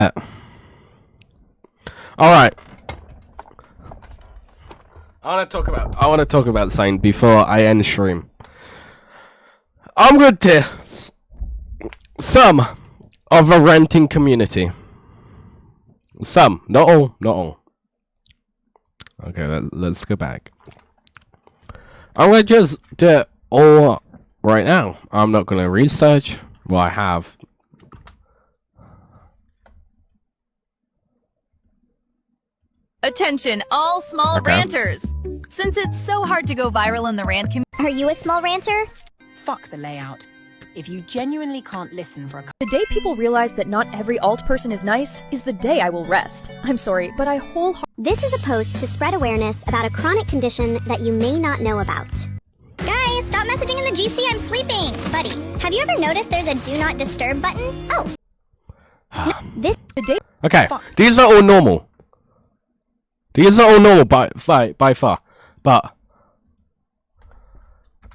Alright. I want to talk about something before I end stream. I'm going to some of the ranting community. Some, not all, not all. Okay, let's go back. I'm going to just do it all right now. I'm not going to research what I have. Attention, all small ranters! Since it's so hard to go viral in the rant community. Are you a small ranter? Fuck the layout. If you genuinely can't listen for a The day people realize that not every alt person is nice is the day I will rest. I'm sorry, but I wholeheartedly. This is a post to spread awareness about a chronic condition that you may not know about. Guys, stop messaging in the GC, I'm sleeping! Buddy, have you ever noticed there's a do not disturb button? Oh! Okay, these are all normal. These are all normal by far. But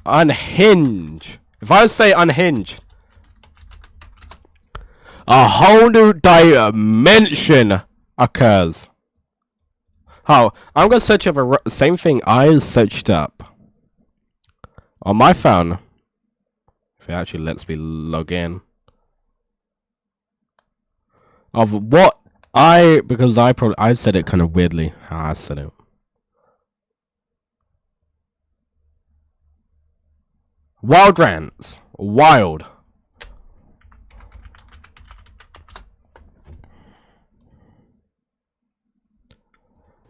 unhinged. If I say unhinged, a whole new dimension occurs. Oh, I'm gonna search up the same thing I searched up on my phone. If it actually lets me log in. Of what because I said it kind of weirdly how I said it. Wild rants. Wild.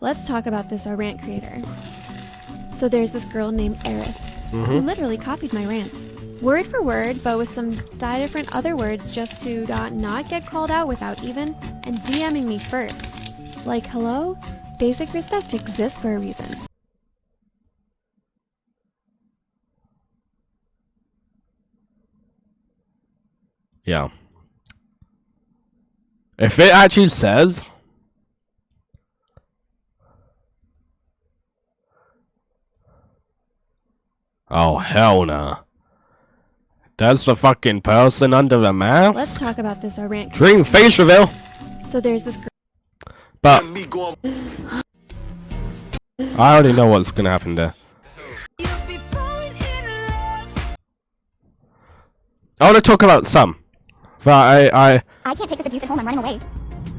Let's talk about this our rant creator. So there's this girl named Aerith who literally copied my rant. Word for word, but with some different other words just to not get called out without even, and DMing me first. Like, hello? Basic respect exists for a reason. Yeah. If it actually says oh hell no. That's the fucking person under the mask? Let's talk about this our rant Dream face reveal. So there's this girl. But I already know what's gonna happen there. I want to talk about some. But I can't take this abuse at home, I'm running away.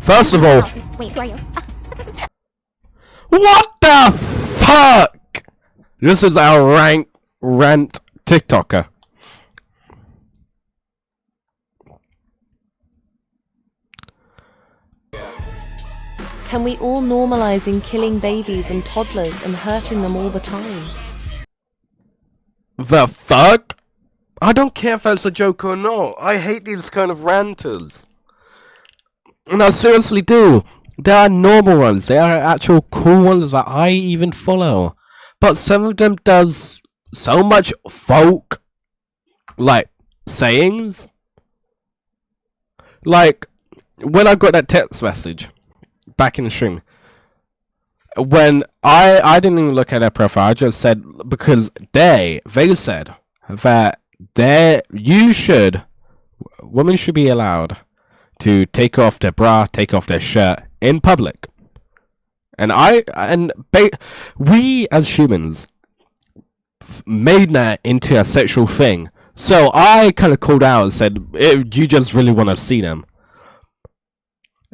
First of all, Wait, who are you? what the fuck? This is our rant TikToker. Can we all normalizing killing babies and toddlers and hurting them all the time? The fuck? I don't care if that's a joke or not. I hate these kind of ranters. And I seriously do. There are normal ones. There are actual cool ones that I even follow. But some of them does so much folk, like, sayings. Like, when I got that text message back in the stream, when I didn't even look at their profile, I just said, because they said that women should be allowed to take off their bra, take off their shirt in public. And we as humans made that into a sexual thing. So I kind of called out and said, if you just really want to see them.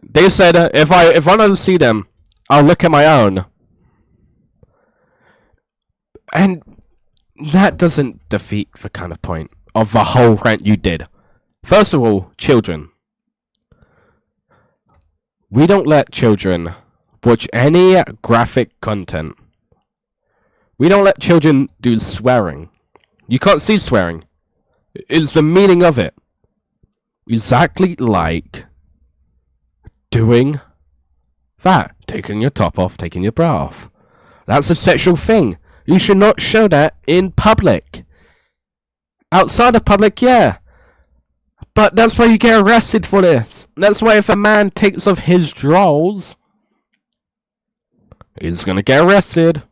They said, if I don't see them, I'll look at my own. And that doesn't defeat the kind of point of the whole rant you did. First of all, children. We don't let children watch any graphic content. We don't let children do swearing. You can't see swearing. It's the meaning of it. Exactly like doing that. Taking your top off, taking your bra off. That's a sexual thing. You should not show that in public. Outside of public, yeah. But that's why you get arrested for this. That's why if a man takes off his drawers, he's gonna get arrested.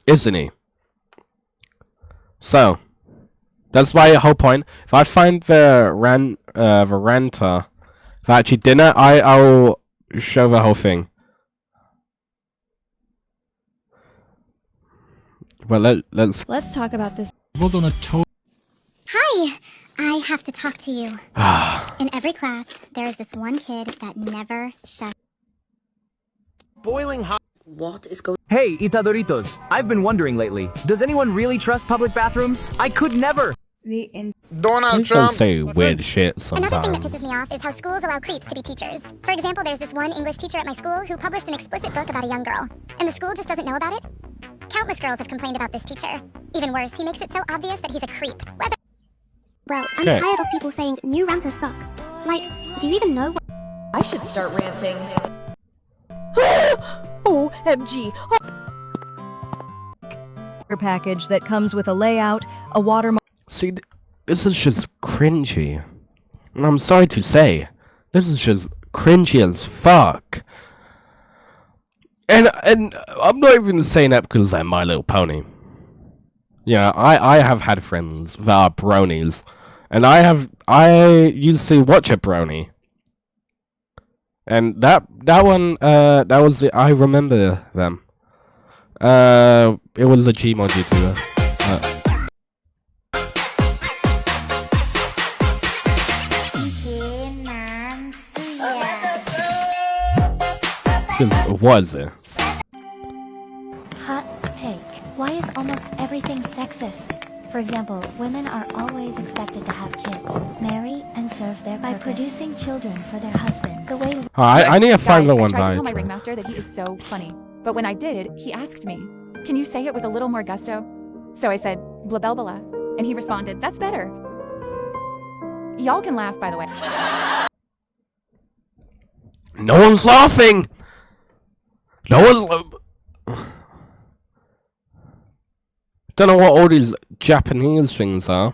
Isn't he? So, that's my whole point. If I find the ranter If I actually didn't, I'll show the whole thing. Well, let's Let's talk about this. Hi, I have to talk to you. In every class, there is this one kid that never shuts. Boiling hot. What is going? Hey, Itadoritos. I've been wondering lately. Does anyone really trust public bathrooms? I could never. Donald Trump say weird shit Another thing that sometimes. pisses me off is how schools allow creeps to be teachers. For example, there's this one English teacher at my school who published an explicit book about a young girl, and the school just doesn't know about it. Countless girls have complained about this teacher. Even worse, he makes it so obvious that he's a creep. Whether Well, I'm Okay. tired of people saying new ranters suck. Like, do you even know what? I should start ranting. OMG. Package that comes with a layout, a watermark. See, this is just cringy. And I'm sorry to say, this is just cringy as fuck. And I'm not even saying that because I'm My Little Pony. Yeah, I have had friends that are bronies. And I used to watch a brony. And that one, that was the, I remember them. It was a Gmod YouTuber. Was it? Hot take. Why is almost everything sexist? For example, women are always expected to have kids, marry, and serve their purpose by producing children for their husbands. The way I need to find the one I tried to tell by. my ringmaster that he is so funny. But when I did, he asked me, "Can you say it with a little more gusto?" So I said, "Blabelbala," and he responded, "That's better." Y'all can laugh, by the way. No one's laughing. No one's. Don't know what all these Japanese things are,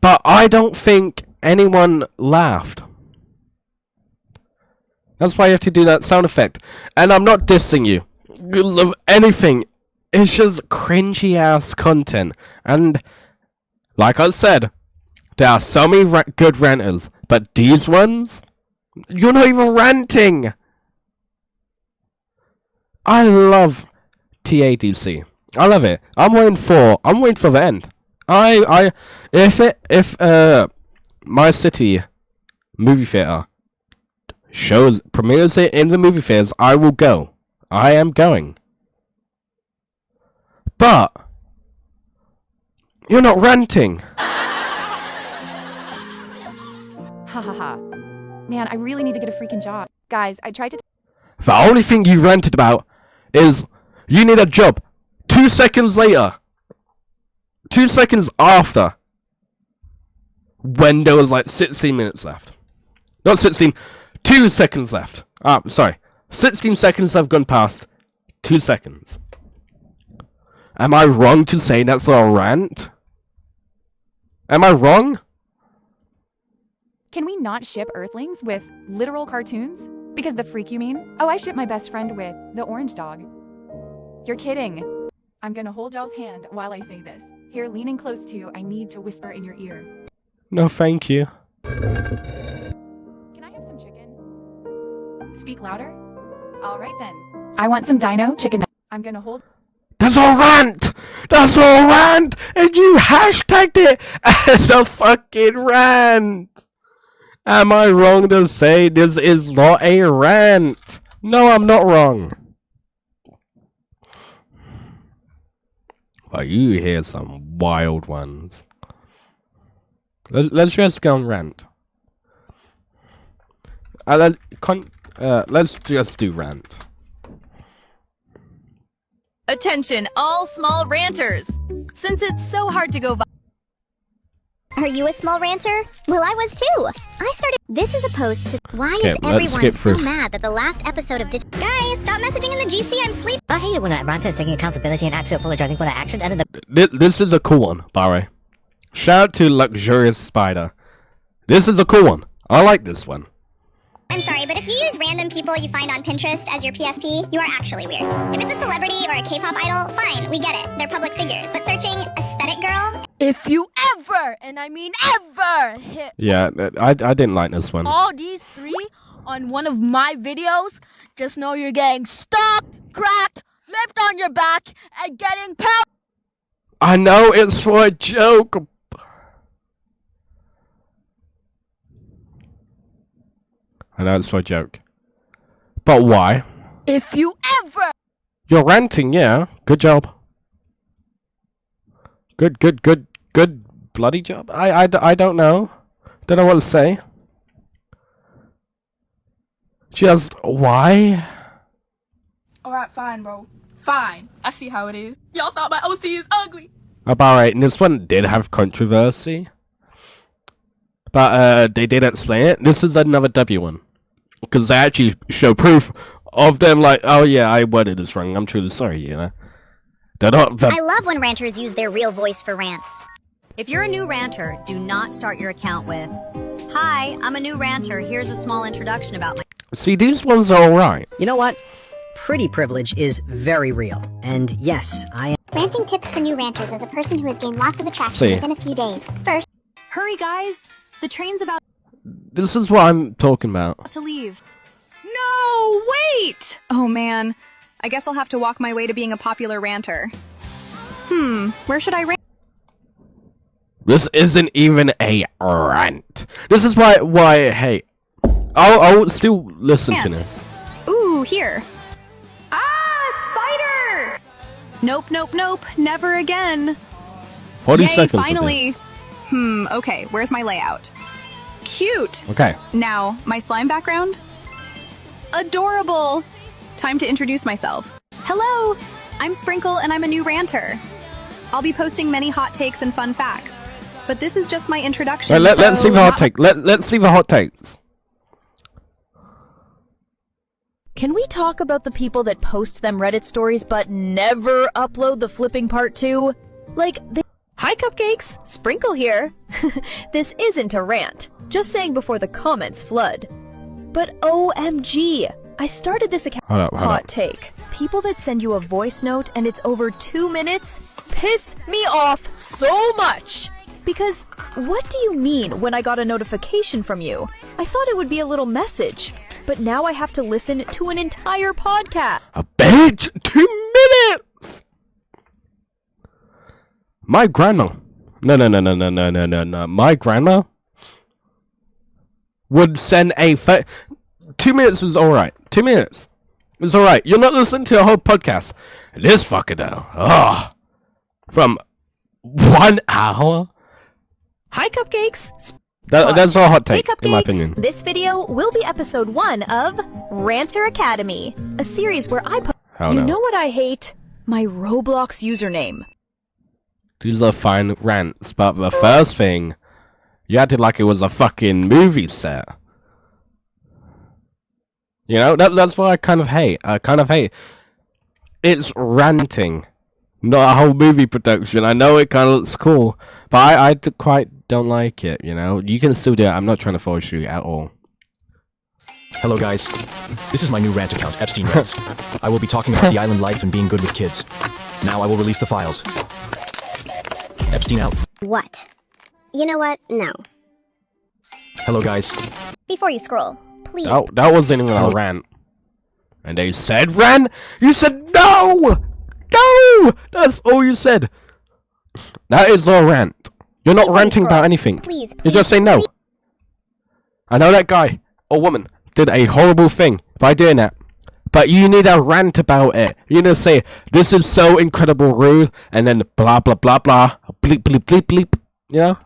but I don't think anyone laughed. That's why you have to do that sound effect. And I'm not dissing you because of anything. It's just cringy ass content. And like I said, there are so many good ranters, but these ones, you're not even ranting. I love TADC. I love it. I'm waiting for the end. If my city movie theater premieres it in the movie theaters, I will go. I am going. But you're not ranting. Ha ha ha. Man, I really need to get a freaking job. Guys, I tried to... The only thing you ranted about is you need a job. 2 seconds later. 2 seconds after. When there was like 16 minutes left. Not 16. 2 seconds left. Sorry. 16 seconds have gone past. 2 seconds. Am I wrong to say that's a rant? Am I wrong? Can we not ship Earthlings with literal cartoons? Because the freak, you mean? Oh, I ship my best friend with the orange dog. You're kidding. I'm gonna hold y'all's hand while I say this. Here, leaning close to you, I need to whisper in your ear. No, thank you. Can I have some chicken? Speak louder? Alright then. I want some dino chicken. I'm gonna hold... That's a rant! That's a rant! And you hashtagged it as a fucking rant! Am I wrong to say this is not a rant? No, I'm not wrong. Well, you hear some wild ones. Let's just go and rant. Let's just do rant. Attention, all small ranters! Since it's so hard to go Are you a small ranter? Well, I was too. I started. This is a post to. Why Okay, is let's everyone skip so through. mad that the last episode of Guys, stop messaging in the GC. I'm sleeping. I hate it when ranters taking accountability and actually apologizing for their actions and then the This is a cool one, by the way. Shout out to Luxurious Spider. This is a cool one. I like this one. I'm sorry, but if you use random people you find on Pinterest as your PFP, you are actually weird. If it's a celebrity or a K-pop idol, fine, we get it. They're public figures. But searching aesthetic girl. If you ever, and I mean ever, hit Yeah, I didn't like this one. all these 3 on one of my videos, just know you're getting stalked, cracked, flipped on your back, and getting pounded. I know it's for a joke. I know it's for a joke. But why? If you ever. You're ranting, yeah. Good job. Good bloody job. I don't know. Don't know what to say. Just why? Alright, fine, bro. Fine. I see how it is. Y'all thought my OC is ugly. Alright, and this one did have controversy. But they did explain it. This is another W one. Because they actually show proof of them like, oh yeah, I worded this wrong. I'm truly sorry, you know. They're not I love when ranters use their real voice for rants. If you're a new ranter, do not start your account with, "Hi, I'm a new ranter. Here's a small introduction about my..." See, these ones are alright. You know what? Pretty privilege is very real. And yes, I am. Ranting tips for new ranters as a person who has gained lots of attraction within a few days. First, Hurry, guys. The train's about This is what I'm talking about. to leave. No, wait! Oh man, I guess I'll have to walk my way to being a popular ranter. Where should I rant? This isn't even a rant. This is why hey, I'll still listen to this. Ooh, here. Ah, spider! Nope, never again. 40 Yay, seconds of finally. this. Okay, where's my layout? Cute! Okay. Now, my slime background? Adorable! Time to introduce myself. Hello! I'm Sprinkle and I'm a new ranter. I'll be posting many hot takes and fun facts. But this is just my introduction. Let's see the hot take. Let's see the hot takes. Can we talk about the people that post them Reddit stories but never upload the flipping part 2? Like, Hi Cupcakes, Sprinkle here. This isn't a rant, just saying before the comments flood. But OMG, I started this account. Hold up. Hot take. People that send you a voice note and it's over 2 minutes piss me off so much. Because what do you mean when I got a notification from you? I thought it would be a little message, but now I have to listen to an entire podcast. A bitch, 2 minutes. My grandma. No. My grandma would send a 2 minutes is alright. 2 minutes. It's alright. You're not listening to a whole podcast. This fucker though. Ugh. From 1 hour? Hi Cupcakes! That's a hot take, Hey in my Cupcakes! opinion. This video will be episode 1 of Ranter Academy, a series where I Hell You no. know what I hate? My Roblox username. These are fine rants, but the first thing, you acted like it was a fucking movie set. You know, that's what I kind of hate. It's ranting, not a whole movie production. I know it kind of looks cool, but I quite don't like it, you know? You can still do it. I'm not trying to force you at all. Hello guys, this is my new rant account, Epstein Rants. I will be talking about the island life and being good with kids. Now I will release the files. Epstein out. what? You know what? No. Hello guys. Before you scroll, please. That wasn't even a rant. And they said ran? You said no! No! That's all you said. That is a rant. You're not ranting about anything. Please, You just say no. I know that guy or woman did a horrible thing by doing that. But you need a rant about it. You need to say, this is so incredible rude, and then blah blah blah blah, bleep bleep bleep bleep, you know?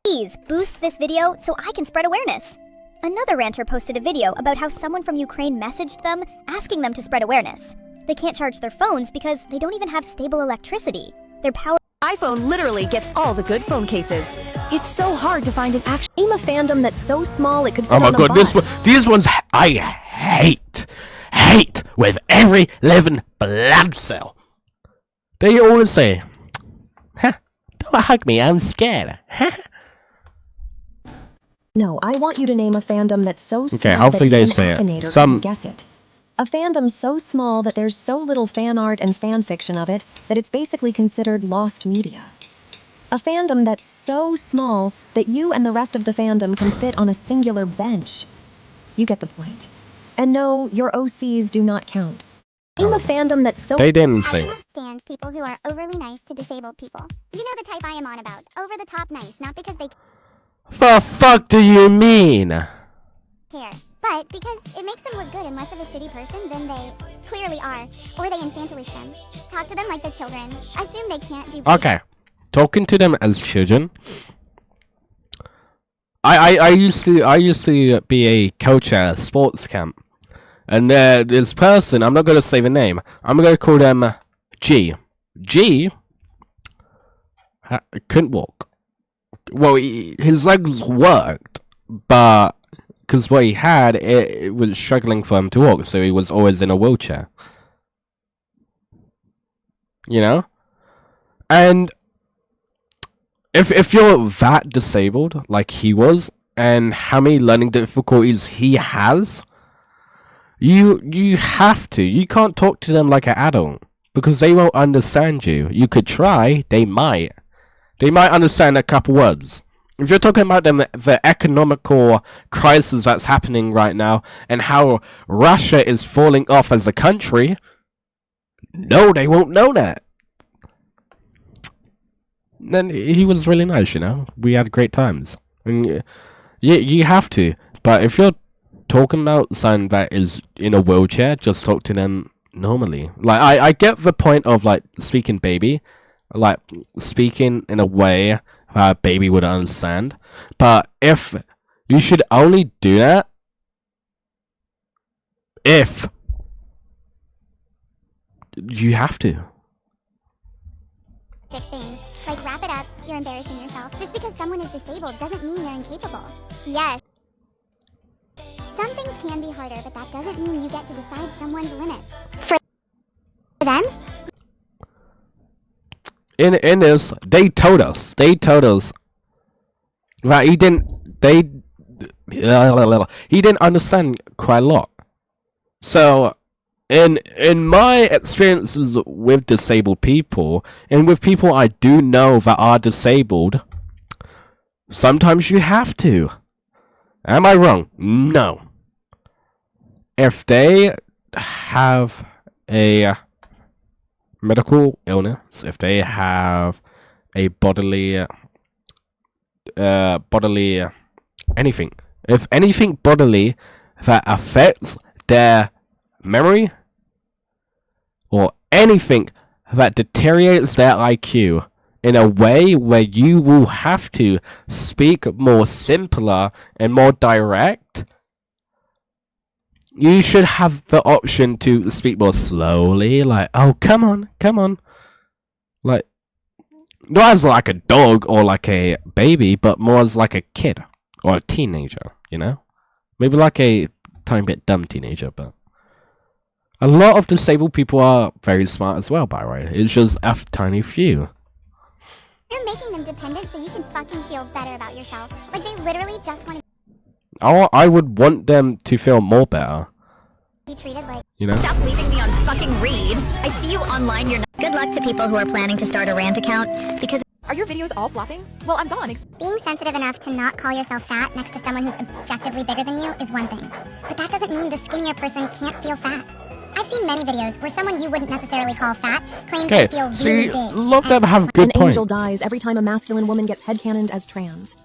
Please boost this video so I can spread awareness. Another ranter posted a video about how someone from Ukraine messaged them asking them to spread awareness. They can't charge their phones because they don't even have stable electricity. Their power iPhone literally gets all the good phone cases. It's so hard to find an actual name a fandom that's so small it could fit Oh my on a god, bus. these ones I hate with every living blood cell. They always say, don't hug me, I'm scared. No, I want you to name a fandom that's so small Okay, hopefully that they even say it. Akinator Some- can guess it. A fandom so small that there's so little fan art and fan fiction of it that it's basically considered lost media. A fandom that's so small that you and the rest of the fandom can fit on a singular bench. You get the point. And no, your OCs do not count. Name a fandom that's so— They didn't say. I can't stand people who are overly nice to disabled people. You know the type I am on about. Over the top nice, not because they The fuck do you mean? care, but because it makes them look good and less of a shitty person than they clearly are, or they infantilize them. Talk to them like they're children. Assume they can't do. Okay, talking to them as children. I used to be a coach at a sports camp, and this person, I'm not gonna say the name. I'm gonna call them G. G couldn't walk. Well, his legs worked, but because what he had, it was struggling for him to walk, so he was always in a wheelchair. You know, and if you're that disabled like he was, and how many learning difficulties he has, you have to. You can't talk to them like an adult because they won't understand you. You could try. They might. They might understand a couple words. If you're talking about the economical crisis that's happening right now and how Russia is falling off as a country, no, they won't know that. Then he was really nice, you know. We had great times. And you have to. But if you're talking about someone that is in a wheelchair, just talk to them normally. Like I get the point of like speaking baby, like speaking in a way a baby would understand. But if you should only do that if you have to. Big things. Like wrap it up, you're embarrassing yourself. Just because someone is disabled doesn't mean they're incapable. Yes. Some things can be harder, but that doesn't mean you get to decide someone's limits. For them? In this, they told us that he didn't understand quite a lot. So in my experiences with disabled people, and with people I do know that are disabled, sometimes you have to. Am I wrong? No. If they have a medical illness, if they have a bodily anything, if anything bodily that affects their memory or anything that deteriorates their IQ in a way where you will have to speak more simpler and more direct, you should have the option to speak more slowly, like, oh, come on. Like, not as like a dog or like a baby, but more as like a kid or a teenager, you know? Maybe like a tiny bit dumb teenager, but a lot of disabled people are very smart as well, by the way. It's just a tiny few. You're making them dependent so you can fucking feel better about yourself. Like they literally just want to I would want them to feel more better. be treated like, you know? Stop leaving me on fucking read. I see you online, you're not— Good luck to people who are planning to start a rant account, because Are your videos all flopping? Well, I'm gone. being sensitive enough to not call yourself fat next to someone who's objectively bigger than you is one thing. But that doesn't mean the skinnier person can't feel fat. I've seen many videos where someone you wouldn't necessarily call fat claims they feel really big. A lot of them have good An angel points. dies every time a masculine woman gets headcanoned as trans.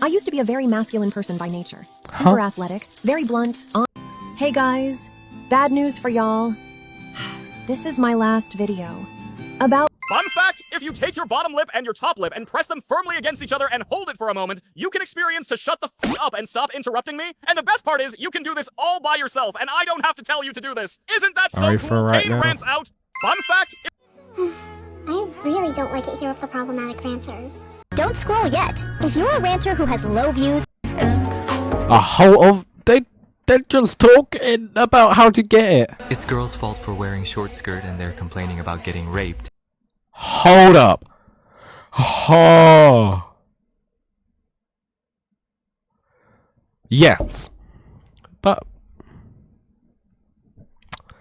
I used to be a very masculine person by nature. Super athletic, very blunt. Hey guys, bad news for y'all. This is my last video. About— Fun fact, if you take your bottom lip and your top lip and press them firmly against each other and hold it for a moment, you can experience to shut the f up and stop interrupting me. And the best part is, you can do this all by yourself, and I don't have to tell you to do this. Isn't that so cool? Kane rants out. Fun fact— I really don't like it here with the problematic ranters. Don't scroll yet. If you're a ranter who has low views, A whole of they're just talking about how to get it. It's girls' fault for wearing short skirt and they're complaining about getting raped. Hold up. Oh. Yes. But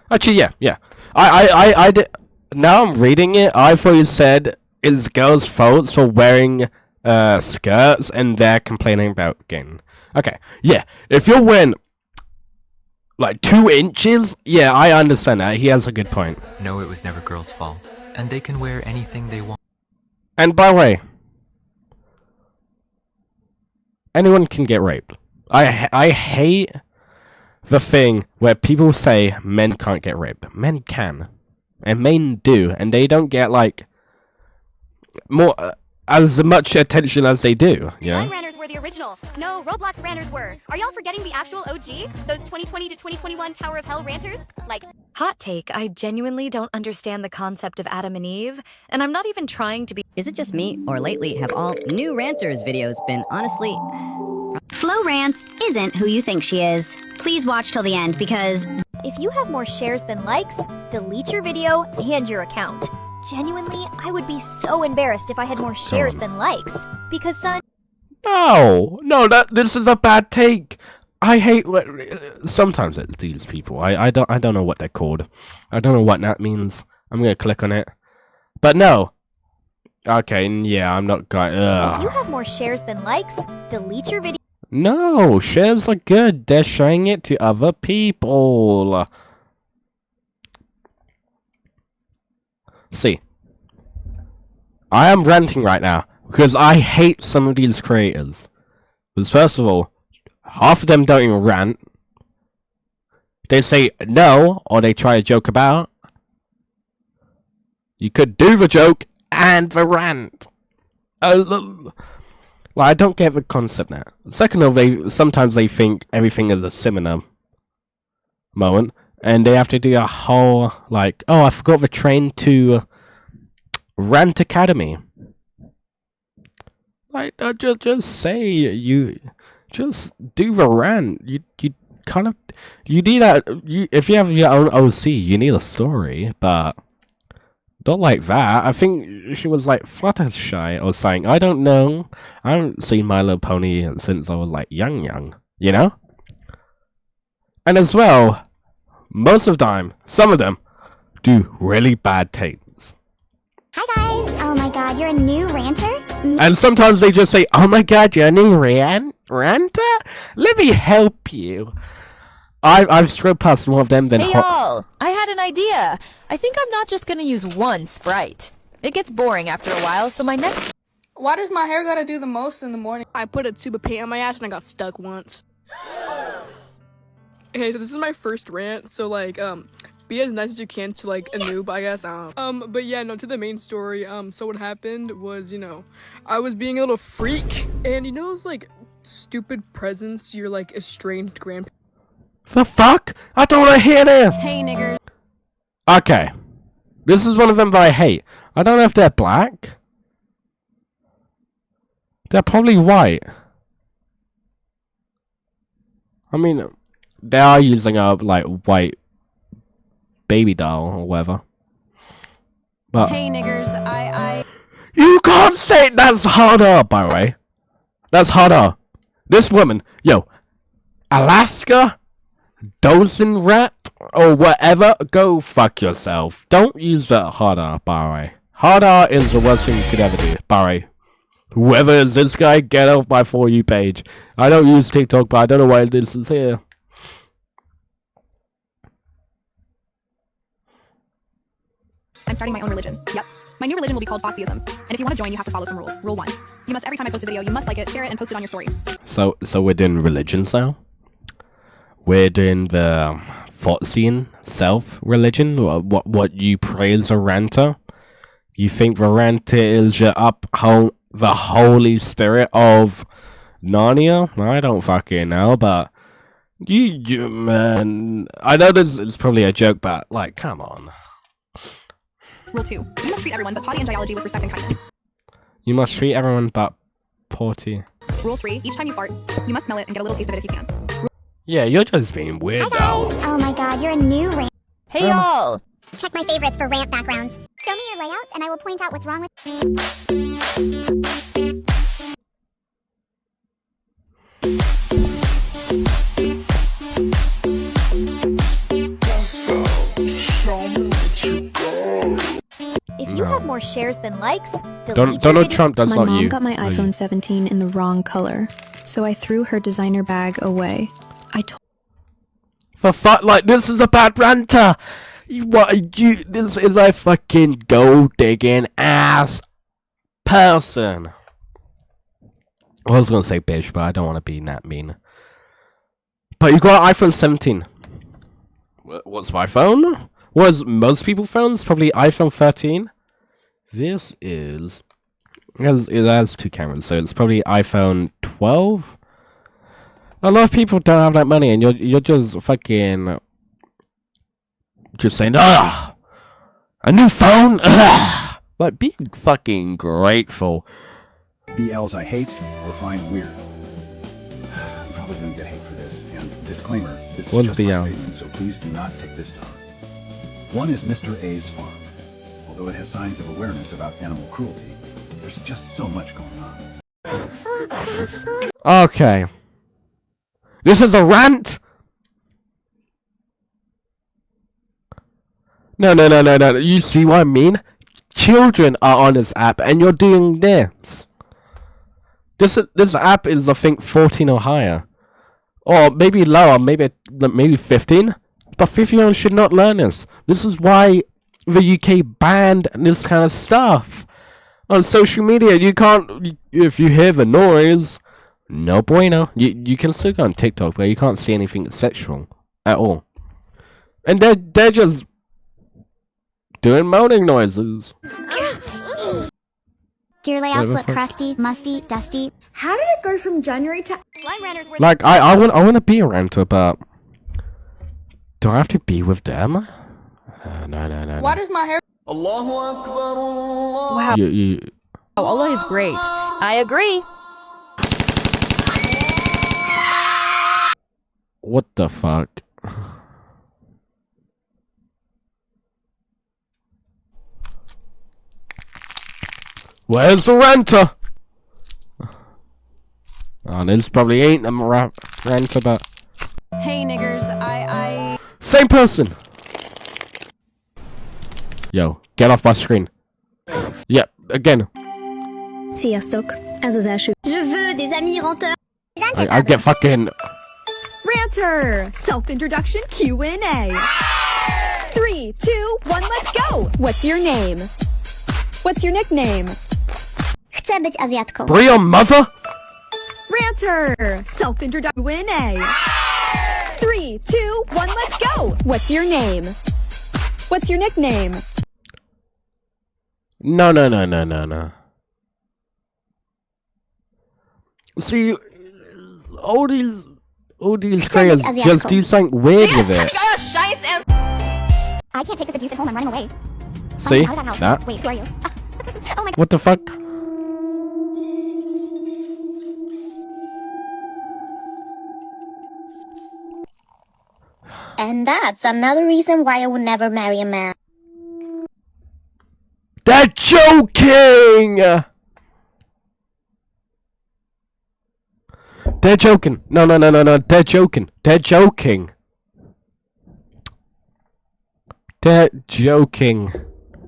actually, yeah. I did. Now I'm reading it. I thought you said it's girls' faults for wearing skirts and they're complaining about getting. Okay, yeah. If you're wearing like 2 inches, yeah, I understand that. He has a good point. No, it was never girls' fault. And they can wear anything they want. And by the way, anyone can get raped. I hate the thing where people say men can't get raped. Men can. And men do. And they don't get, like, more, as much attention as they do. Yeah? Ranters were the original. No, Roblox Ranters were. Are y'all forgetting the actual OG? Those 2020 to 2021 Tower of Hell Ranters? Like... Hot take, I genuinely don't understand the concept of Adam and Eve, and I'm not even trying to be. Is it just me, or lately have all new ranters videos been honestly... Flo Rants isn't who you think she is. Please watch till the end because If you have more shares than likes, delete your video and your account. Genuinely, I would be so embarrassed if I had more shares than likes. Because son... No, this is a bad take. I hate sometimes it's these people. I don't know what they're called. I don't know what that means. I'm gonna click on it. But no. Okay, yeah, I'm not going. If you have more shares than likes, delete your video. No, shares are good. They're showing it to other people. See, I am ranting right now because I hate some of these creators. Because first of all, half of them don't even rant. They say no, or they try to joke about. You could do the joke and the rant. Well, I don't get the concept now. Second of all, sometimes they think everything is a similar moment, and they have to do a whole, like, oh, I forgot the train to Rant Academy. Like, just say you just do the rant. You kind of need if you have your own OC, you need a story, but not like that. I think she was like Fluttershy or something. I don't know. I haven't seen My Little Pony since I was like young, you know? And as well, most of the time, some of them do really bad takes. Hi guys! Oh my god, you're a new ranter? And sometimes they just say, oh my god, you're a new ranter? Let me help you. I've scrolled past more of them than... Hey y'all! I had an idea! I think I'm not just gonna use one sprite. It gets boring after a while, so my next... Why does my hair gotta do the most in the morning? I put a tube of paint on my ass and I got stuck once. Okay, so this is my first rant, so like, be as nice as you can to like a noob, I guess. But yeah, no, to the main story. So what happened was, you know, I was being a little freak, and you know those like stupid presents your like estranged grandparents. The fuck? I don't want to hear this! Hey, niggers. Okay. This is one of them that I hate. I don't know if they're black. They're probably white. I mean, they are using a, like, white baby doll or whatever. But Hey, niggers, you can't say that's harder, by the way. That's harder. This woman, yo, Alaska, Dozen Rat, or whatever, go fuck yourself. Don't use that harder, by the way. Harder is the worst thing you could ever do, by the way. Whoever is this guy, get off my For You page. I don't use TikTok, but I don't know why this is here. I'm starting my own religion. Yep. My new religion will be called Foxyism. And if you want to join, you have to follow some rules. Rule 1. You must, every time I post a video, you must like it, share it, and post it on your story. So we're doing religions now? We're doing the Foxian self-religion? What you praise a ranter? You think the ranter is your the Holy Spirit of Narnia? I don't fucking know, but you man, I know this is probably a joke, but like, come on. Rule 2. You must treat everyone but potty and geology with respect and kindness. You must treat everyone but potty. Rule 3. Each time you fart, you must smell it and get a little taste of it if you can. Yeah, you're just being weird now. Oh my god, you're a new rant. Hey y'all! Check my favorites for rant backgrounds. Show me your layouts and I will point out what's wrong with... If you have more more shares than likes, Donald Trump does My not mom you. got my iPhone 17 in the wrong color, so I threw her designer bag away. For fuck, like, this is a bad ranter. This is a fucking gold digging ass person. I was gonna say bitch, but I don't want to be that mean. But you got an iPhone 17. What's my phone? Was most people's phones probably iPhone 13? This is it has 2 cameras, so it's probably iPhone 12. A lot of people don't have that money, and you're just fucking just saying, ah, a new phone, ah. Like, be fucking grateful. BLs I hate or find weird. I'm probably gonna get hate for this. And disclaimer: this is What's just my BL? facing, so please do not take this to heart. One is Mr. A's farm. Although it has signs of awareness about animal cruelty, there's just so much going on. Okay. This is a rant? No. You see what I mean? Children are on this app, and you're doing this. This app is, I think, 14 or higher. Or maybe lower, maybe 15. But 15-year-olds should not learn this. This is why the UK banned this kind of stuff. On social media, you can't, if you hear the noise, no bueno. You can still go on TikTok, but you can't see anything sexual at all. And they're just doing moaning noises. Do your layouts look crusty, musty, dusty? How did it go from January to... Like, I want to be a ranter, but do I have to be with them? No. Why does my hair... Wow. Allah is great. I agree. What the fuck? Where's the ranter? Oh, this probably ain't a ranter, but... Hey niggers, I... Same person! Yo, get off my screen. Yep, again. Sziasztok, ez az első. Je veux des amis ranteurs. I get fucking... Ranter! Self-introduction Q&A. 3, 2, 1, let's go! What's your name? What's your nickname? Chcę być Azjatką. For your mother? Ranter! Self-introduction Q&A. 3, 2, 1, let's go! What's your name? What's your nickname? No. See, all these creators just do something weird with it. I can't take this abuse at home. I'm running away. See? Out of that house. That? Wait, who are you? Oh my god. What the fuck? And that's another reason why I would never marry a man. They're joking! They're joking. No. They're joking. They're joking. They're joking.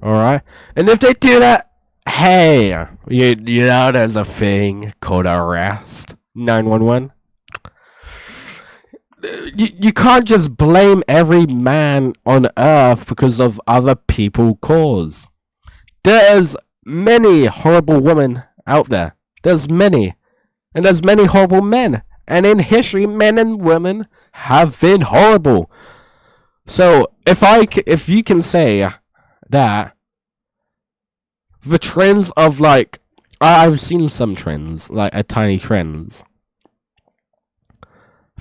Alright? And if they do that, hey, you know there's a thing called arrest. 911. You can't just blame every man on earth because of other people's cause. There's many horrible women out there. There's many. And there's many horrible men. And in history, men and women have been horrible. So, if you can say that the trends of, like, I've seen some trends, like a tiny trends,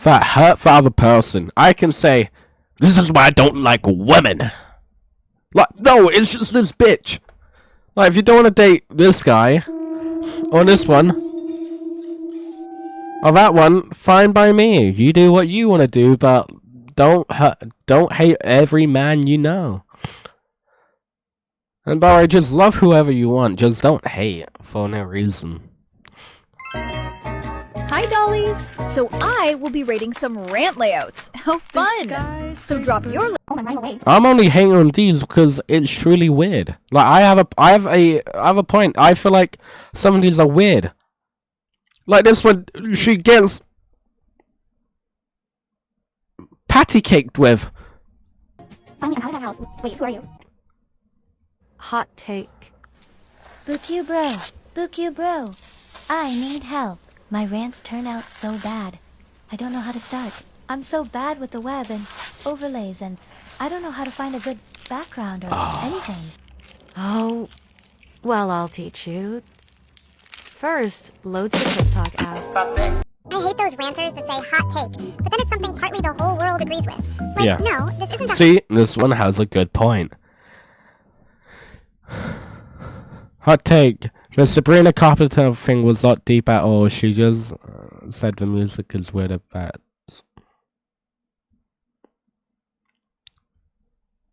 that hurt the other person, I can say, this is why I don't like women. Like, no, it's just this bitch. Like, if you don't want to date this guy, or this one, or that one, fine by me. You do what you want to do, but don't hate every man you know. And by the way, just love whoever you want. Just don't hate for no reason. Hi, dollies! So I will be rating some rant layouts. How fun! So drop your I'm only hating on these because it's really weird. Like I have a point. I feel like some of these are weird. Like this one, she gets patty caked with. Find me out of the house. Wait, who are you? Hot take. Book you, bro. I need help. My rants turn out so bad. I don't know how to start. I'm so bad with the web and overlays, and I don't know how to find a good background or anything. Oh, well, I'll teach you. First, load the TikTok app. I hate those ranters that say hot take, but then it's something partly the whole world agrees with. Like, Yeah. no, this isn't a See, this one has a good point. Hot take. The Sabrina Carpenter thing was not deep at all. She just said the music is weird at best.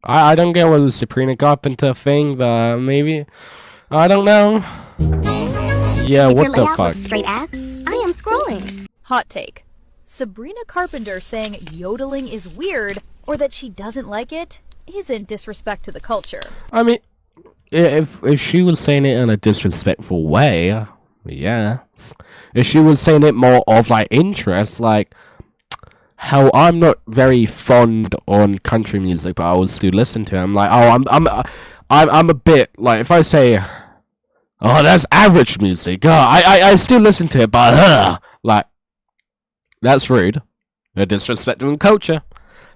I don't get what the Sabrina Carpenter thing, but maybe. I don't know. Yeah, If what your the layout fuck? looks straight ass, I am scrolling. Hot take. Sabrina Carpenter saying yodeling is weird or that she doesn't like it isn't disrespect to the culture. I mean, if she was saying it in a disrespectful way, yeah. If she was saying it more of like interest, like how I'm not very fond on country music, but I will still listen to it. I'm like, oh, I'm a bit like if I say, oh, that's average music. I still listen to it, but like that's rude. They're disrespecting culture.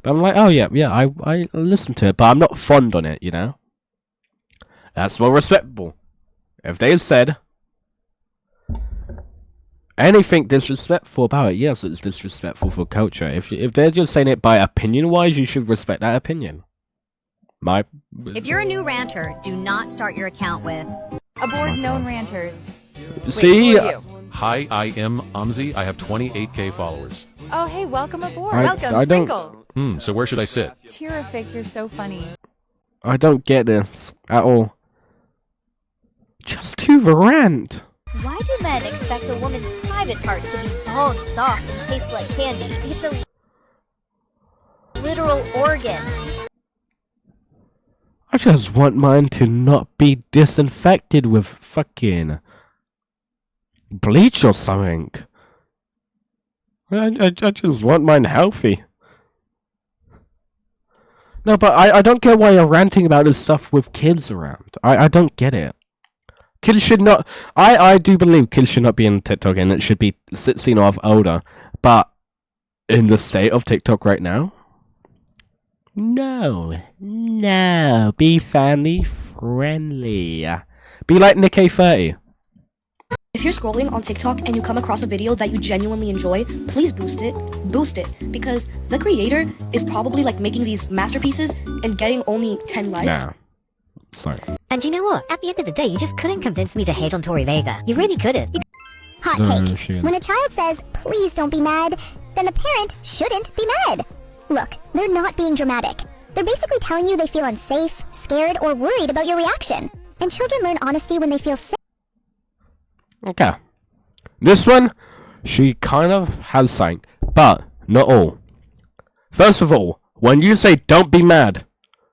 But I'm like, oh yeah, I listen to it, but I'm not fond on it, you know. That's more respectable. If they said anything disrespectful about it, yes, it's disrespectful for culture. If they're just saying it by opinion-wise, you should respect that opinion. If you're a new ranter, do not start your account with Aboard known ranters. See? Wait, who are you? Hi, I am Umzi. I have 28k followers. Oh, hey, welcome aboard. I don't- Sprinkle. So where should I sit? Terrific, you're so funny. I don't get this at all. Just do the rant. Why do men expect a woman's private parts to be bald, soft, and taste like candy? It's a literal organ. I just want mine to not be disinfected with fucking bleach or something. I just want mine healthy. No, but I don't get why you're ranting about this stuff with kids around. I don't get it. Kids should not... I do believe kids should not be in TikTok and it should be 16 or older. But in the state of TikTok right now... No. Be family friendly. Be like Nick A30. If you're scrolling on TikTok and you come across a video that you genuinely enjoy, please boost it, because the creator is probably like making these masterpieces and getting only 10 likes. Nah. Sorry. And you know what? At the end of the day, you just couldn't convince me to hate on Tori Vega. You really couldn't. Hot take. When a child says, please don't be mad, then the parent shouldn't be mad. Look, they're not being dramatic. They're basically telling you they feel unsafe, scared, or worried about your reaction. And children learn honesty when they feel safe. Okay. This one, she kind of has something, but not all. First of all, when you say don't be mad,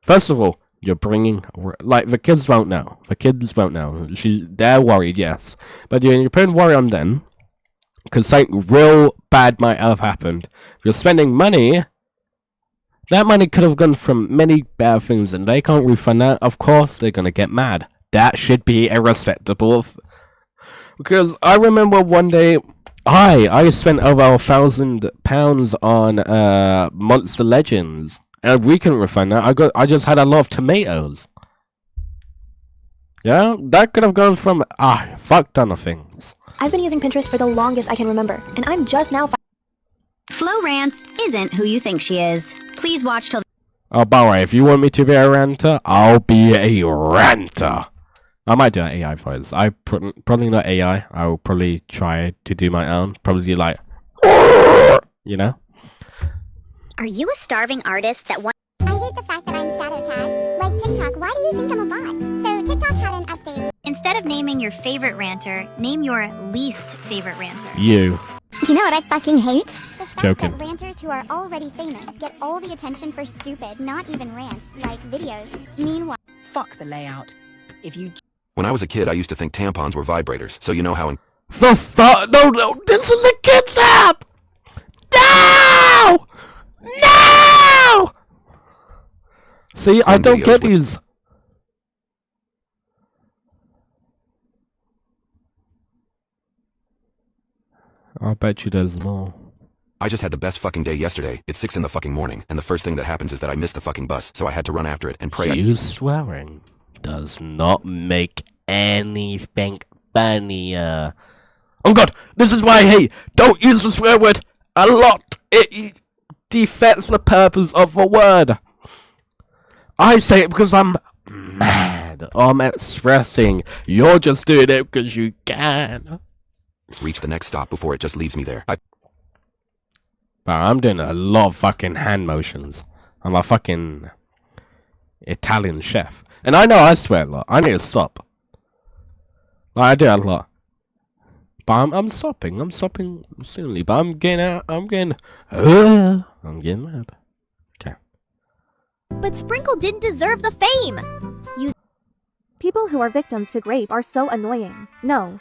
first of all, you're bringing, like, the kids won't know. They're worried, yes. But you're putting worry on them, because something real bad might have happened. If you're spending money, that money could have gone from many bad things, and they can't refund that. Of course, they're going to get mad. That should be a respectable... Because I remember one day, I spent over £1,000 on Monster Legends, and we couldn't refund that. I just had a lot of tomatoes. Yeah, that could have gone from fuck ton of things. I've been using Pinterest for the longest I can remember, and I'm just now. Flo Rants isn't who you think she is. Please watch till. Oh, by the way, if you want me to be a ranter, I'll be a ranter. I might do an AI voice. I probably not AI. I will probably try to do my own. Probably like, you know. Are you a starving artist that wants... I hate the fact that I'm shadow tagged. Like TikTok, why do you think I'm a bot? So TikTok had an update. Instead of naming your favorite ranter, name your least favorite ranter. You. You know what I fucking hate? The fact Joking. that ranters who are already famous get all the attention for stupid, not even rants, like videos. Meanwhile, Fuck the layout. If you When I was a kid, I used to think tampons were vibrators, so you know how in The fuck? No, this is a kid's app! No! No! See, I don't get these. I'll bet you there's more. I just had the best fucking day yesterday. It's 6 in the fucking morning, and the first thing that happens is that I missed the fucking bus, so I had to run after it and pray. You swearing does not make anything funnier. Oh god, this is why I hate. Don't use the swear word a lot. It defeats the purpose of the word. I say it because I'm mad. I'm expressing. You're just doing it because you can. Reach the next stop before it just leaves me there. But I'm doing a lot of fucking hand motions. I'm a fucking Italian chef. And I know I swear a lot. I need to stop. Like, I do a lot. But I'm stopping. I'm stopping soonly. But I'm getting out. I'm getting mad. Okay. but Sprinkle didn't deserve the fame. People who are victims to rape are so annoying. No.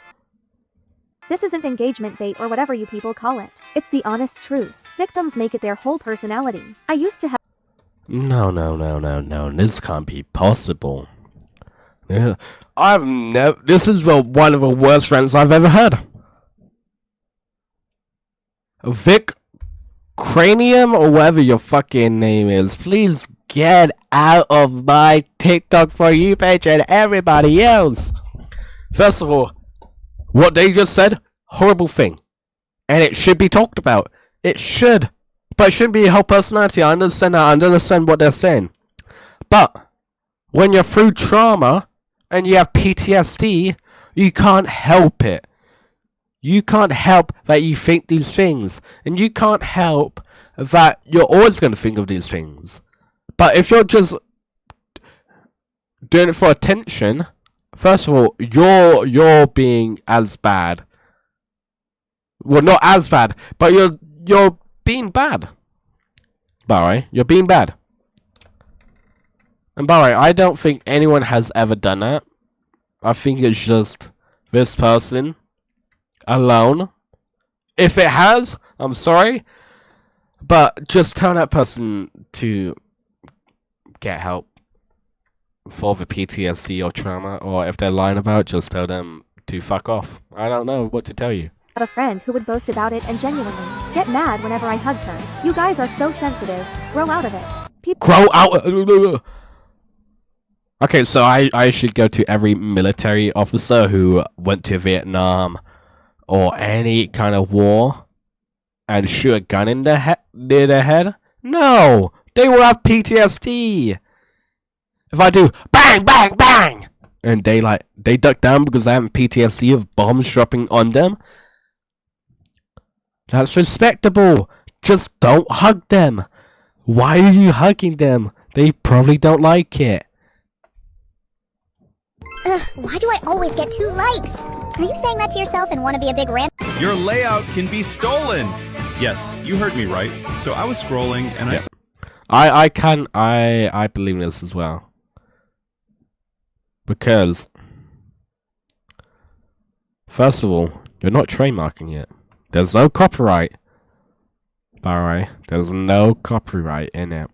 This isn't engagement bait or whatever you people call it. It's the honest truth. Victims make it their whole personality. I used to have. No. This can't be possible. Yeah. I've never. This is one of the worst rants I've ever heard. Vic Cranium or whatever your fucking name is, please get out of my TikTok for you page and everybody else. First of all, what they just said, horrible thing. And it should be talked about. It should. But it shouldn't be your whole personality. I understand that. I understand what they're saying. But when you're through trauma and you have PTSD, you can't help it. You can't help that you think these things. And you can't help that you're always going to think of these things. But if you're just doing it for attention, first of all, you're being as bad. Well, not as bad, but you're being bad. Barry, you're being bad. And Barry, I don't think anyone has ever done that. I think it's just this person alone. If it has, I'm sorry. But just tell that person to get help for the PTSD or trauma, or if they're lying about it, just tell them to fuck off. I don't know what to tell you. A friend who would boast about it and genuinely get mad whenever I hugged her. You guys are so sensitive. Grow out of it. Grow out. Okay, so I should go to every military officer who went to Vietnam or any kind of war and shoot a gun in their near their head? No, they will have PTSD. If I do bang, bang, bang, and they duck down because they have PTSD of bombs dropping on them, that's respectable. Just don't hug them. Why are you hugging them? They probably don't like it. Why do I always get 2 likes? Are you saying that to yourself and want to be a big rant? Your layout can be stolen. Yes, you heard me right. So I was scrolling and I believe this as well. Because first of all, you're not trademarking it. There's no copyright. Alright, there's no copyright in it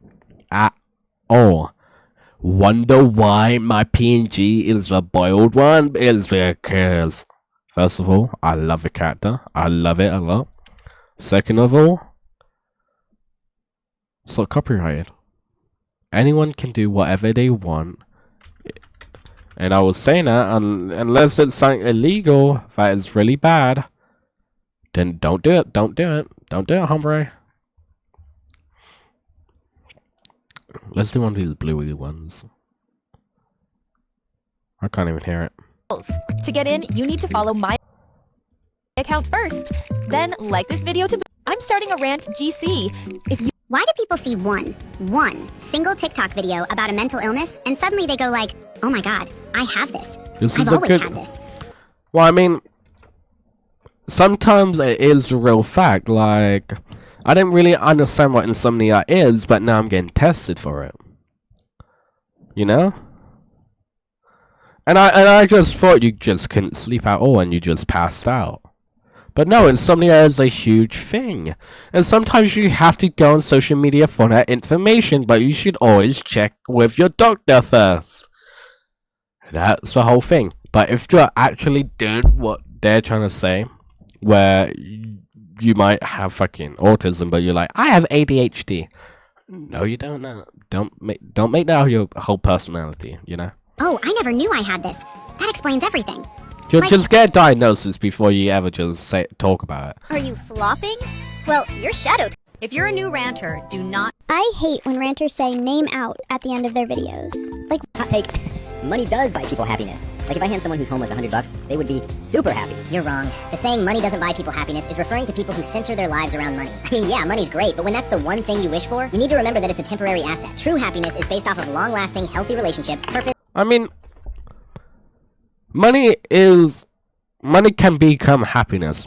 at all. Wonder why my PNG is the boiled one? Is because first of all, I love the character. I love it a lot. Second of all, it's not copyrighted. Anyone can do whatever they want. And I was saying that unless it's something illegal that is really bad, then don't do it. Don't do it. Don't do it, hombre. Let's do one of these bluey ones. I can't even hear it. To get in, you need to follow my account first. Then like this video to. I'm starting a rant GC. If you. Why do people see one single TikTok video about a mental illness and suddenly they go like, oh my god, I have this. This I've is a always good. had this. Well, I mean, sometimes it is a real fact. Like, I didn't really understand what insomnia is, but now I'm getting tested for it. You know? And I just thought you just couldn't sleep at all and you just passed out. But no, insomnia is a huge thing. And sometimes you have to go on social media for that information, but you should always check with your doctor first. That's the whole thing. But if you're actually doing what they're trying to say, where you might have fucking autism, but you're like, I have ADHD. No, you don't know. Don't make that your whole personality, you know? Oh, I never knew I had this. That explains everything. Just get a diagnosis before you ever just talk about it. Are you flopping? Well, you're shadow. If you're a new ranter, do not. I hate when ranters say name out at the end of their videos. Like, Hot take. Money does buy people happiness. Like if I hand someone who's homeless $100, they would be super happy. You're wrong. The saying money doesn't buy people happiness is referring to people who center their lives around money. I mean, yeah, money's great, but when that's the one thing you wish for, you need to remember that it's a temporary asset. True happiness is based off of long-lasting, healthy relationships, purpose. I mean, money can become happiness.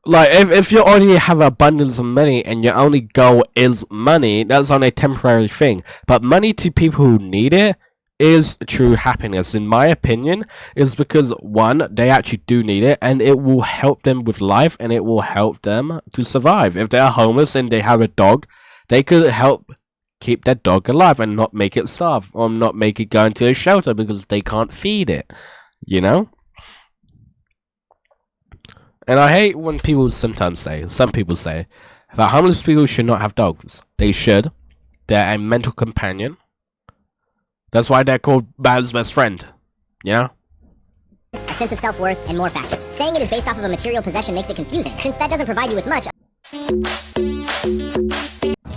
Like, if you already have abundance of money and your only goal is money, that's on a temporary thing. But money to people who need it is true happiness, in my opinion, is because, one, they actually do need it, and it will help them with life, and it will help them to survive. If they're homeless and they have a dog, they could help keep their dog alive and not make it starve, or not make it go into a shelter because they can't feed it, you know? And I hate when some people say, that homeless people should not have dogs. They should. They're a mental companion. That's why they're called man's best friend. You know? A sense of self-worth and more factors. Saying it is based off of a material possession makes it confusing, since that doesn't provide you with much.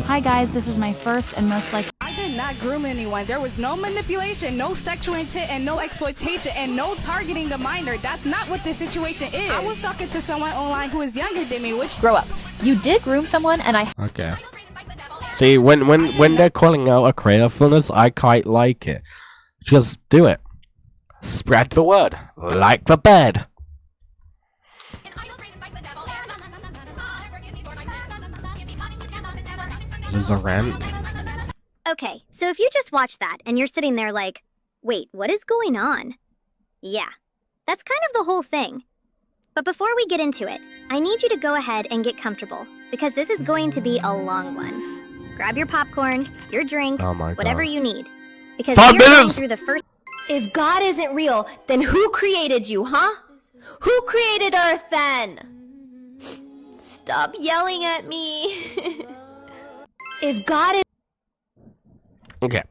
Hi guys, this is my first and most likely. I did not groom anyone. There was no manipulation, no sexual intent, and no exploitation, and no targeting the minor. That's not what this situation is. I was talking to someone online who is younger than me, which... Grow up. You did groom someone, and I... Okay. See, when they're calling out a creativeness, I quite like it. Just do it. Spread the word. Like the bed. This is a rant. Okay, so if you just watch that and you're sitting there like, wait, what is going on? Yeah, that's kind of the whole thing. But before we get into it, I need you to go ahead and get comfortable, because this is going to be a long one. Grab your popcorn, your drink, whatever you need. Because we're going through the first... If God isn't real, then who created you, huh? Who created Earth then? Stop yelling at me. If God is... Okay.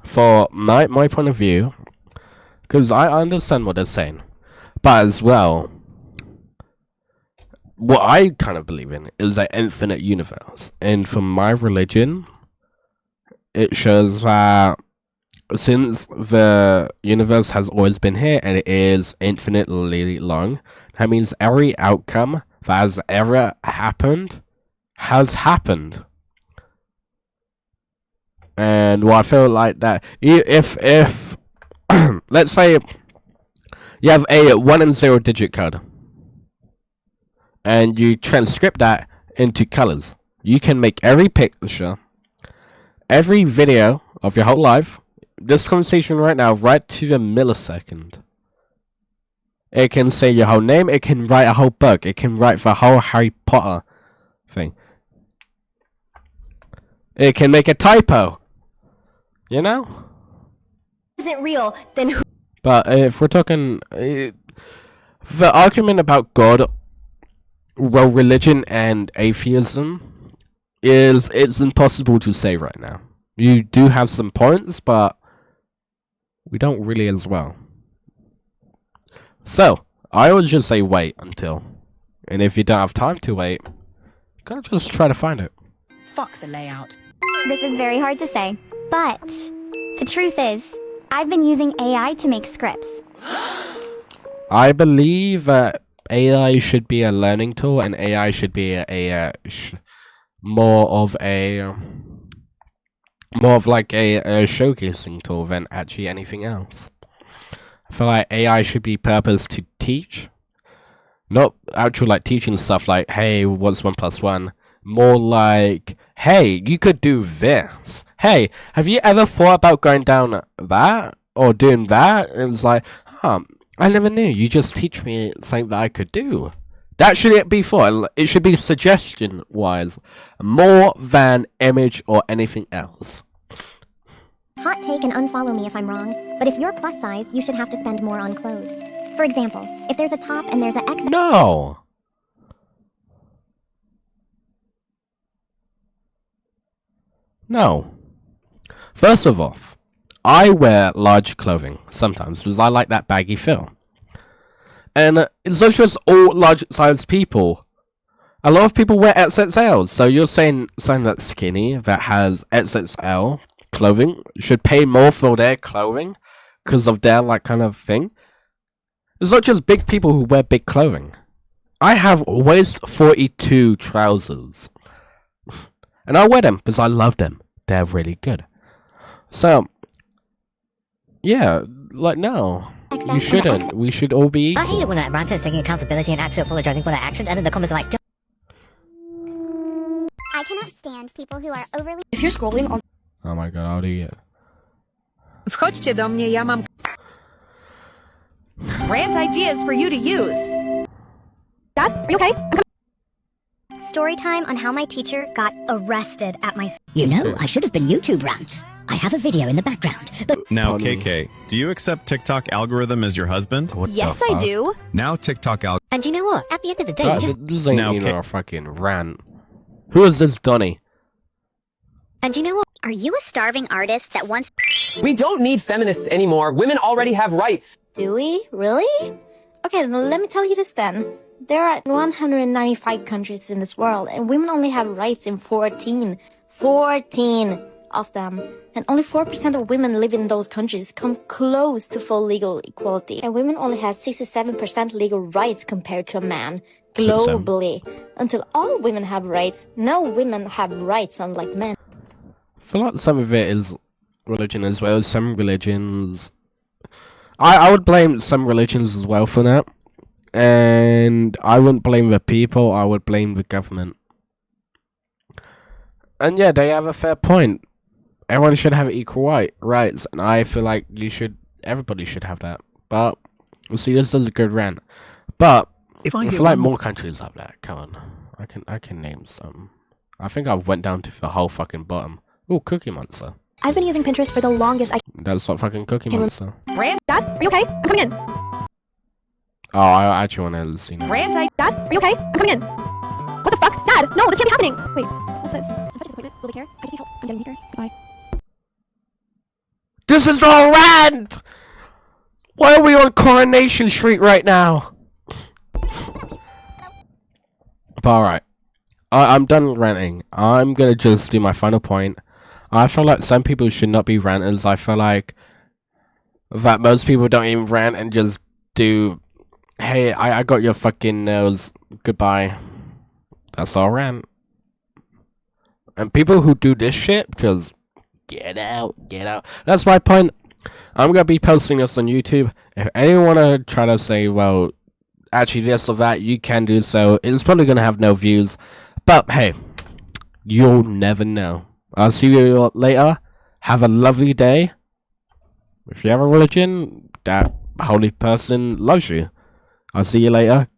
For my point of view, because I understand what they're saying, but as well, what I kind of believe in is an infinite universe. And for my religion, it shows that since the universe has always been here and it is infinitely long, that means every outcome that has ever happened has happened. And what I feel like that, if let's say you have a 1 and 0 digit code, and you transcript that into colors, you can make every picture, every video of your whole life, this conversation right now, right to the millisecond. It can say your whole name, it can write a whole book, it can write the whole Harry Potter thing. It can make a typo. You know? Isn't real, then who... But if we're talking... the argument about God, well, religion and atheism, it's impossible to say right now. You do have some points, but we don't really as well. So, I would just say wait until. And if you don't have time to wait, you gotta just try to find it. Fuck the layout. This is very hard to say, but the truth is, I've been using AI to make scripts. I believe that AI should be a learning tool, and AI should be more of like a showcasing tool than actually anything else. I feel like AI should be purposed to teach, Not actual like teaching stuff like, hey, what's 1 plus 1? More like, hey, you could do this. Hey, have you ever thought about going down that or doing that? It was like, I never knew. You just teach me something that I could do. That should it be for. It should be suggestion wise, more than image or anything else. Hot take and unfollow me if I'm wrong, but if you're plus size, you should have to spend more on clothes. For example, if there's a top and there's a X. No. No. First of all, I wear large clothing sometimes because I like that baggy feel. And it's not just all large size people. A lot of people wear XXLs. So you're saying something that's skinny that has XXL clothing should pay more for their clothing because of their like kind of thing. It's not just big people who wear big clothing. I have waist 42 trousers. And I wear them because I love them. They're really good. So, yeah, like, no. You shouldn't. We should all be equal. I hate it when a ranter is taking accountability and actually apologizing for their actions, and then the comments are like, I cannot stand people who are overly. If you're scrolling on. Oh my god, how do you get? Wchodźcie do mnie, ja mam rant ideas for you to use. Dad, are you okay? Story time on how my teacher got arrested at my. you know, I should have been YouTube rants. I have a video in the background. But Now, KK, do you accept TikTok algorithm as your husband? Yes, I do. Now TikTok algorithm. and you know what? At the end of the day, you just This ain't Now, even K- a fucking rant. Who is this Donny? And you know what? Are you a starving artist that wants? We don't need feminists anymore. Women already have rights. Do we? Really? Okay, let me tell you this then. There are 195 countries in this world, and women only have rights in 14. 14 of them. And only 4% of women live in those countries come close to full legal equality. And women only have 67% legal rights compared to a man globally. Until all women have rights, no women have rights unlike men. I feel like some of it is religion as well. Some religions... I would blame some religions as well for that. And I wouldn't blame the people, I would blame the government. And yeah, they have a fair point. Everyone should have equal rights, and I feel like everybody should have that. But, we'll see, this is a good rant. But, I feel like more countries have that. Come on. I can name some. I think I went down to the whole fucking bottom. Ooh, Cookie Monster. I've been using Pinterest for the longest. That's not fucking Cookie Monster. Rant, Dad, are you okay? I'm coming in. Oh, I actually want to see that. Rant, Dad, are you okay? I'm coming in. What the fuck? Dad, no, this can't be happening. Wait, what's this? I'm such a disappointment. Will they care? I just need help. I'm getting weaker. Goodbye. This is all rant! Why are we on Coronation Street right now? But alright. I'm done ranting. I'm gonna just do my final point. I feel like some people should not be ranters. I feel like that most people don't even rant and just do, hey, I got your fucking nose. Goodbye. That's all rant. And people who do this shit, just get out, get out. That's my point. I'm gonna be posting this on YouTube. If anyone wanna try to say, well, actually this or that, you can do so. It's probably gonna have no views. But hey, you'll never know. I'll see you later. Have a lovely day. If you have a religion, that holy person loves you. I'll see you later.